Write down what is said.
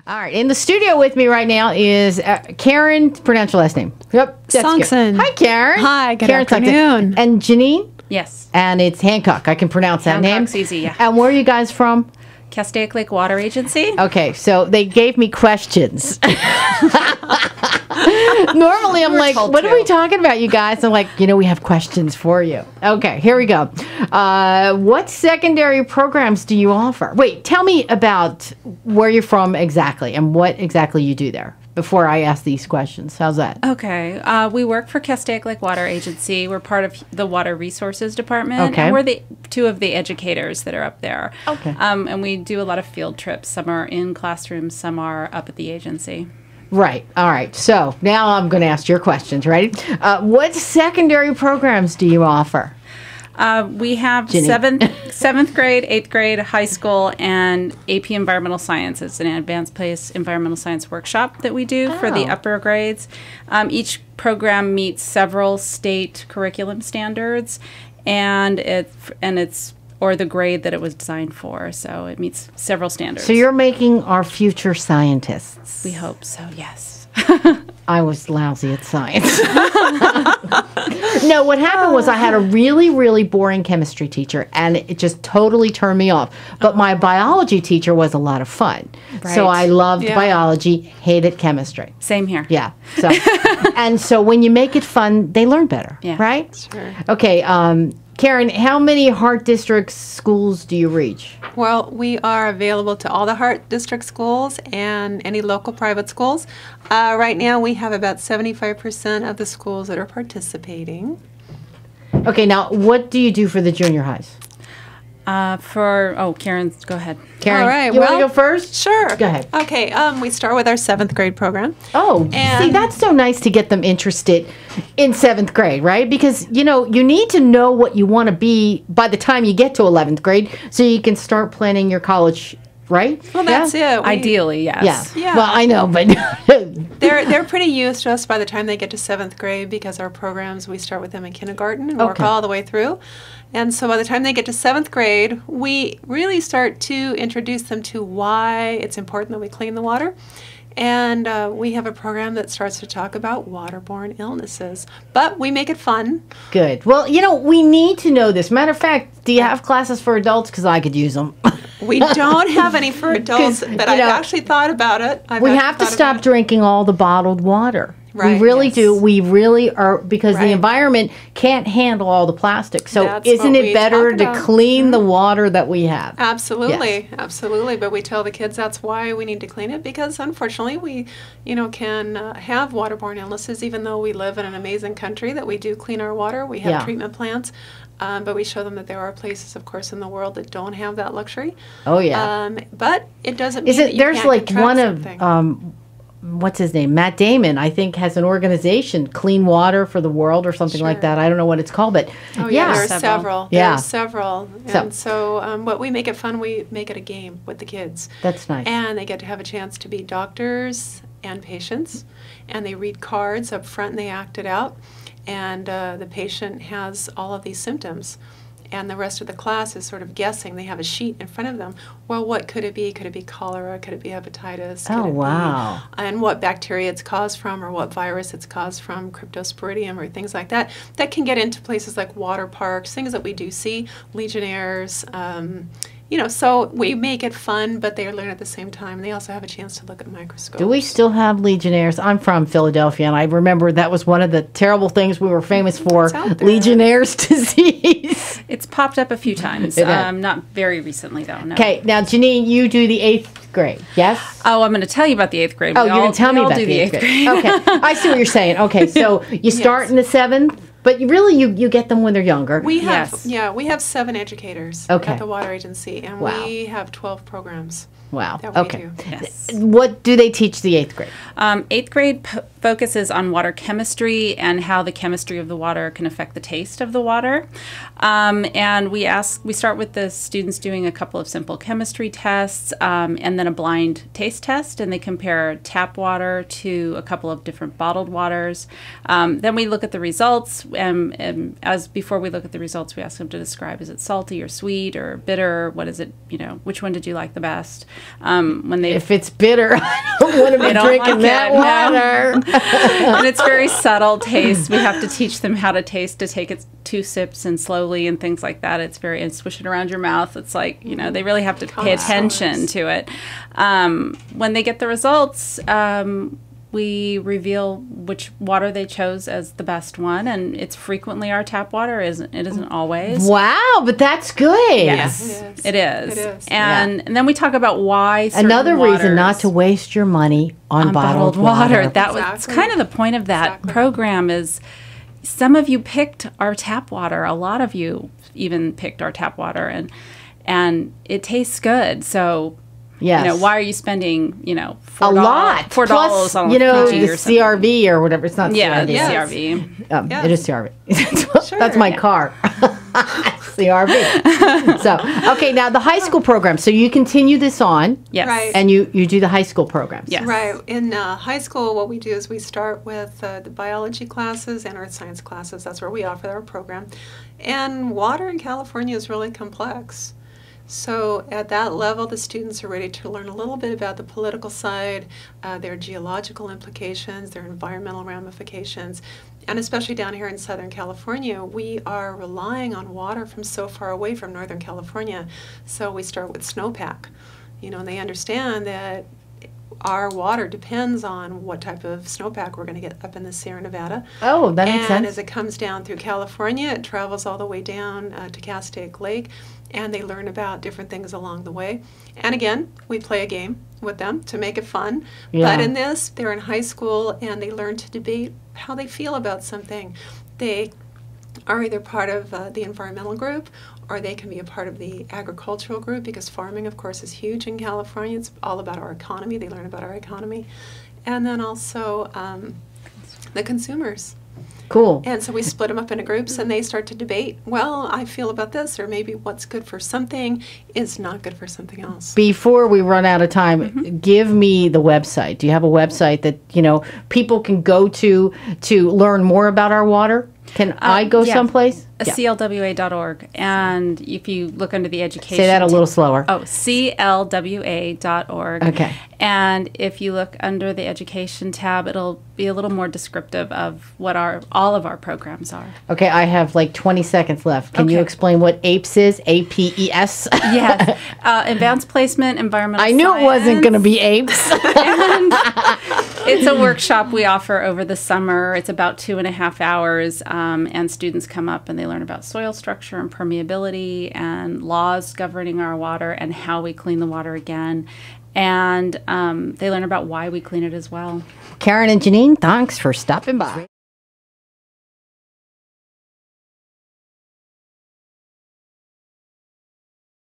All right, in the studio with me right now is Karen. Pronounce your last name. Yep, Sonksen. Hi, Karen. Hi, good Karen afternoon. Sonksen. And Jeanine? Yes. And it's Hancock. I can pronounce that name. Hancock's easy, yeah. And where are you guys from? Castaic Lake Water Agency. Okay, so they gave me questions. Normally, I'm like, what are we talking about, you guys? I'm like, we have questions for you. Okay, here we go. What secondary programs do you offer? Wait, tell me about where you're from exactly and what exactly you do there before I ask these questions. How's that? Okay. We work for Castaic Lake Water Agency. We're part of the Water Resources Department. Okay. And we're two of the educators that are up there. Okay. And we do a lot of field trips. Some are in classrooms, some are up at the agency. Right. All right. So now I'm going to ask your questions. Ready? What secondary programs do you offer? We have seventh grade, 8th grade, high school, and AP Environmental Science. It's an advanced place environmental science workshop that we do for the upper grades. Each program meets several state curriculum standards, and it's the grade that it was designed for. So it meets several standards. So you're making our future scientists. We hope so, yes. I was lousy at science. No, what happened was I had a really, really boring chemistry teacher, and it just totally turned me off. But my biology teacher was a lot of fun. Right. So I loved biology, hated chemistry. Same here. Yeah. So, and so when you make it fun, they learn better, right? Sure. Okay, Karen, how many Heart District schools do you reach? Well, we are available to all the Heart District schools and any local private schools. Right now, we have about 75% of the schools that are participating. Okay, now what do you do for the junior highs? Karen, go ahead. Karen, all right, you want to go first? Sure. Go ahead. Okay, we start with our 7th grade program. Oh, see, that's so nice to get them interested in 7th grade, right? Because, you need to know what you want to be by the time you get to 11th grade so you can start planning your college, right? Well, that's it. Ideally, yes. Yeah. Well, I know, but they're pretty used to us by the time they get to 7th grade because our programs, we start with them in kindergarten and work all the way through. And so by the time they get to 7th grade, we really start to introduce them to why it's important that we clean the water. And we have a program that starts to talk about waterborne illnesses. But we make it fun. Good. Well, we need to know this. Matter of fact, do you have classes for adults? Because I could use them. We don't have any for adults, but I've actually thought about it. We have to stop drinking all the bottled water. Right, we really do. We really are, because the environment can't handle all the plastic. So isn't it better to clean the water that we have? Absolutely, absolutely. But we tell the kids that's why we need to clean it, because unfortunately we, can have waterborne illnesses, even though we live in an amazing country that we do clean our water. We have treatment plants. But we show them that there are places, of course, in the world that don't have that luxury. Oh, yeah. But it doesn't mean that you there's can't like one something. of, what's his name? Matt Damon, I think, has an organization, Clean Water for the World or something like that. I don't know what it's called, but there are several. Yeah. There are several. And so what we make it fun, we make it a game with the kids. That's nice. And they get to have a chance to be doctors and patients. And they read cards up front and they act it out. And the patient has all of these symptoms, and the rest of the class is sort of guessing. They have a sheet in front of them. Well, what could it be? Could it be cholera? Could it be hepatitis? Oh, wow. And what bacteria it's caused from, or what virus it's caused from, cryptosporidium, or things like that. That can get into places like water parks, things that we do see, Legionnaires. So we make it fun, but they learn at the same time. They also have a chance to look at microscopes. Do we still have Legionnaires? I'm from Philadelphia, and I remember that was one of the terrible things we were famous for, Legionnaires' disease. It's popped up a few times. Not very recently, though. No. Okay, now, Jeanine, you do the 8th grade, yes? Oh, I'm going to tell you about the 8th grade. You're going to tell me about the 8th grade. Okay, I see what you're saying. Okay, so you start in the 7th? But you get them when they're younger. We have we have 7 educators at the water agency, and we have 12 programs. Wow. That we do. Yes. What do they teach the 8th grade? 8th grade focuses on water chemistry and how the chemistry of the water can affect the taste of the water. And we start with the students doing a couple of simple chemistry tests and then a blind taste test, and they compare tap water to a couple of different bottled waters. Then we look at the results. as before we look at the results, we ask them to describe, is it salty or sweet or bitter? What is it, which one did you like the best? If it's bitter, I don't want to be drinking that water. And it's very subtle taste. We have to teach them how to taste, to take it 2 sips and slowly and things like that. And swish it around your mouth. It's like, they really have to pay attention to it. When they get the results, we reveal which water they chose as the best one, and it's frequently our tap water. It isn't always. Wow, but that's good. Yes, it is. And then we talk about why. Another reason not to waste your money on bottled water. That was kind of the point of that program. Is some of you picked our tap water. A lot of you even picked our tap water, and it tastes good. So. Yes. Why are you spending, $4 Plus, on the something? CRV or whatever. It's not CRV. Yeah, the CRV. It is CRV. Sure, that's my car. CRV. So, okay, now the high school program. So you continue this on. Yes. Right. And you do the high school programs. Yes. Right. In high school, what we do is we start with the biology classes and earth science classes. That's where we offer our program. And water in California is really complex. So at that level, the students are ready to learn a little bit about the political side, their geological implications, their environmental ramifications, and especially down here in Southern California, we are relying on water from so far away from Northern California. So we start with snowpack, and they understand that our water depends on what type of snowpack we're going to get up in the Sierra Nevada. Oh, that makes sense. And as it comes down through California, it travels all the way down to Castaic Lake, and they learn about different things along the way. And again, we play a game with them to make it fun. Yeah. But in this, they're in high school, and they learn to debate how they feel about something. They are either part of the environmental group, or they can be a part of the agricultural group, because farming, of course, is huge in California. It's all about our economy. They learn about our economy. And then also the consumers. Cool. And so we split them up into groups, and they start to debate, well, I feel about this, or maybe what's good for something is not good for something else. Before we run out of time, give me the website. Do you have a website that, people can go to learn more about our water? Can I go someplace? CLWA.org. And if you look under the education... Say that a little slower. Oh, CLWA.org. Okay. And if you look under the education tab, it'll be a little more descriptive of what all of our programs are. Okay, I have like 20 seconds left. Can you explain what APES is? APES? Yes. Advanced Placement, Environmental Science. I knew it wasn't going to be APES. And it's a workshop we offer over the summer. It's about 2.5 hours, and students come up and they learn about soil structure and permeability and laws governing our water and how we clean the water again. And they learn about why we clean it as well. Karen and Jeanine, thanks for stopping by.